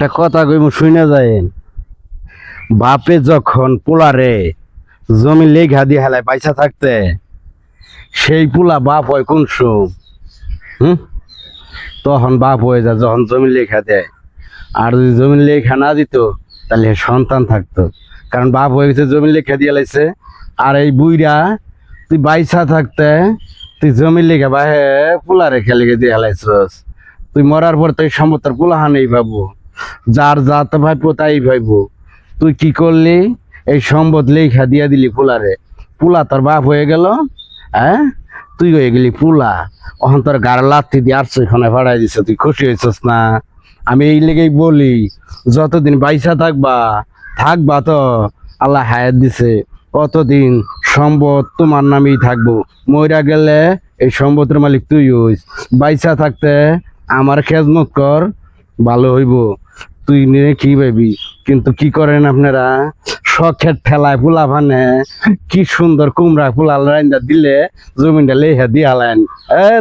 একটা কথা কইম শুনে যায়েন। বাপে যখন পোলারে জমি লেখা দিয়ে হেলায় পয়সা থাকতে, সেই পোলা বাপ হয় কোন সম হুম তখন বাপ হয়ে যায় যখন জমি লেখা দেয়। আর যদি জমি লেখা না দিত তাহলে সন্তান থাকতো, কারণ বাপ হয়ে গেছে জমি লেখা দিয়ে লাইছে। আর এই বুইরা তুই বাইসা থাকতে তুই জমি লেখা বাহে পোলারে খেলে দিয়ে হেলাইছস। তুই মরার পর তুই সম্পত্তির পোলাহানেই ভাবো, যার যাতে ভাইবো তাই ভাইবো। তুই কি করলি? এই সম্পদ লেখা দিয়া দিলি পোলারে, পোলা তোর বাপ হয়ে গেল। হ্যাঁ, তুই হয়ে গেলি পোলা। অহন তোর গাড় লাথি দিয়ে আটশো খানে ভাড়াই দিছে, তুই খুশি হয়েছিস না? আমি এই লেগেই বলি, যতদিন বাইসা থাকবা থাকবা তো আল্লাহ হায়াত দিছে, কতদিন সম্পদ তোমার নামেই থাকবো। মইরা গেলে এই সম্পদের মালিক তুই হইস। বাইসা থাকতে আমার খেজমত কর, ভালো হইব। তুই নিয়ে কি ভাবি, কিন্তু কি করেন আপনারা? শখের ঠেলায় পোলা ভানে কি সুন্দর কুমড়া পোলা রাইন্দা দিলে জমিনটা লেখা দিয়ে হালেন।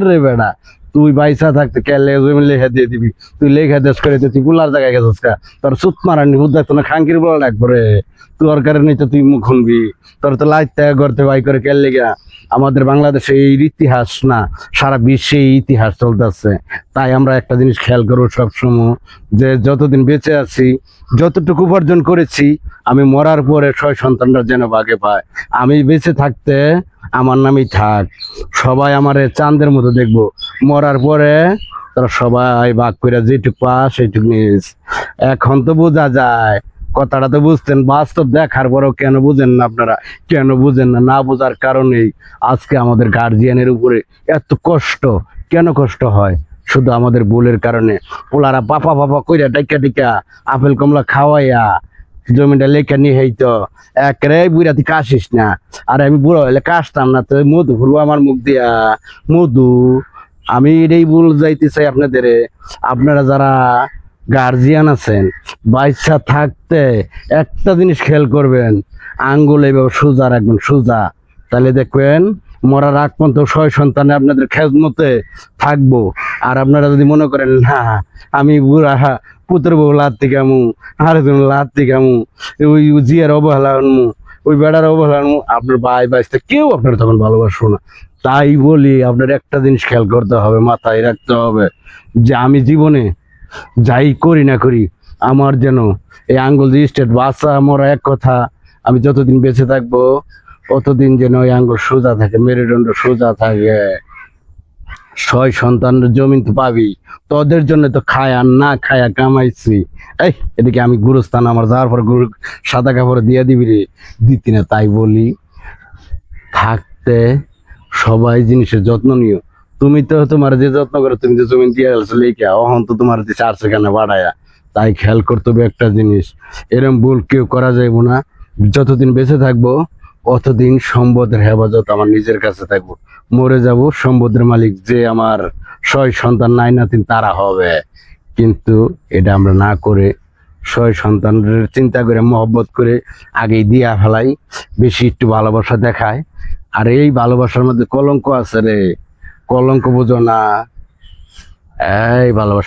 রে বেড়া, তুই বাইসা থাকতে কেলে জমি লেখা দিয়ে দিবি? তুই লেখা দেশ করে তুই পোলার জায়গায় গেছিস কা? তোর সুত মারানি বুঝতে না, খাঙ্কির বলা ডাক পরে তোর কারণে তো তুই মুখ খুনবি। তোর তো লাইট ত্যাগ করতে বাই করে কেলে গা। আমাদের বাংলাদেশে এই ইতিহাস না, সারা বিশ্বে এই ইতিহাস চলতেছে। তাই আমরা একটা জিনিস খেয়াল করবো সবসময়, যে যতদিন বেঁচে আছি, যতটুকু উপার্জন করেছি, আমি মরার পরে ছয় সন্তানরা যেন ভাগে পায়। আমি বেঁচে থাকতে আমার নামই থাক, সবাই আমারে চাঁদের মতো দেখবো। মরার পরে তারা সবাই ভাগ করে যেটুকু পা সেইটুকু নিস। এখন তো বোঝা যায়, কথাটা তো বুঝতেন, বাস্তব দেখার পরেও কেন বুঝেন না আপনারা? কেন বুঝেন না? না বোঝার কারণেই আজকে আমাদের গার্জিয়ানের উপরে এত কষ্ট। কেন কষ্ট হয়? শুধু আমাদের ভুলের কারণে। পোলারা পাপা পাপা কইরা ডাইকা ডিকা আপেল কমলা খাওয়াইয়া জমিটা লেখা নিয়ে হইতো একরে বুড়া তুই কাশিস না। আর আমি বুড়ো হইলে কাশতাম না, তো মধু ফুরবো আমার মুখ দিয়া মধু। আমি এটাই ভুল যাইতে চাই আপনাদের। আপনারা যারা গার্জিয়ান আছেন, বাচ্চা থাকতে একটা জিনিস খেয়াল করবেন, আঙ্গুল এইভাবে সোজা রাখবেন, সোজা। তাহলে দেখবেন মরার আগ পর্যন্ত ছয় সন্তানে আপনাদের খেজমতে থাকবো। আর আপনারা যদি মনে করেন না আমি বুড়া পুত্র বউ লাদ থেকে আমু, আরেকজন লাদ থেকে আমু, ওই জিয়ার অবহেলা আনমু, ওই বেড়ার অবহেলা আনমু, আপনার ভাই বাইসতে কেউ আপনার তখন ভালোবাসবো না। তাই বলি আপনার একটা জিনিস খেয়াল করতে হবে, মাথায় রাখতে হবে, যে আমি জীবনে যাই করি না করি, আমার যেন এই আঙ্গুল দিয়ে স্টেট বাঁচা মরা এক কথা। আমি যতদিন বেঁচে থাকবো ততদিন যেন ওই আঙ্গুল সোজা থাকে, মেরুদণ্ড সোজা থাকে। ছয় সন্তানের জমিন তো পাবি, তোদের জন্য তো খায়া না খায়া কামাইছি। এই এদিকে আমি গুরুস্থান আমার যাওয়ার পর গুরু সাদা কাপড় দিয়ে দিবি রে, দিতি না। তাই বলি, থাকতে সবাই জিনিসের যত্ন নিও। তুমি তো তোমার যে যত্ন করো, তুমি তো জমি দিয়ে গেছো লেখা, অহন তো তোমার দিচ্ছে আর সেখানে বাড়ায়া। তাই খেয়াল করতে হবে একটা জিনিস, এরম ভুল কেউ করা যাইব না। যতদিন বেঁচে থাকবো অতদিন সম্পদের হেফাজত আমার নিজের কাছে থাকবো। মরে যাব সম্পদের মালিক যে আমার ছয় সন্তান নাই নাতিন তারা হবে। কিন্তু এটা আমরা না করে ছয় সন্তানের চিন্তা করে মহব্বত করে আগেই দিয়া ফেলাই, বেশি একটু ভালোবাসা দেখায়। আর এই ভালোবাসার মধ্যে কলঙ্ক আছে রে, কলঙ্ক বোঝো না। এই ভালোবাসা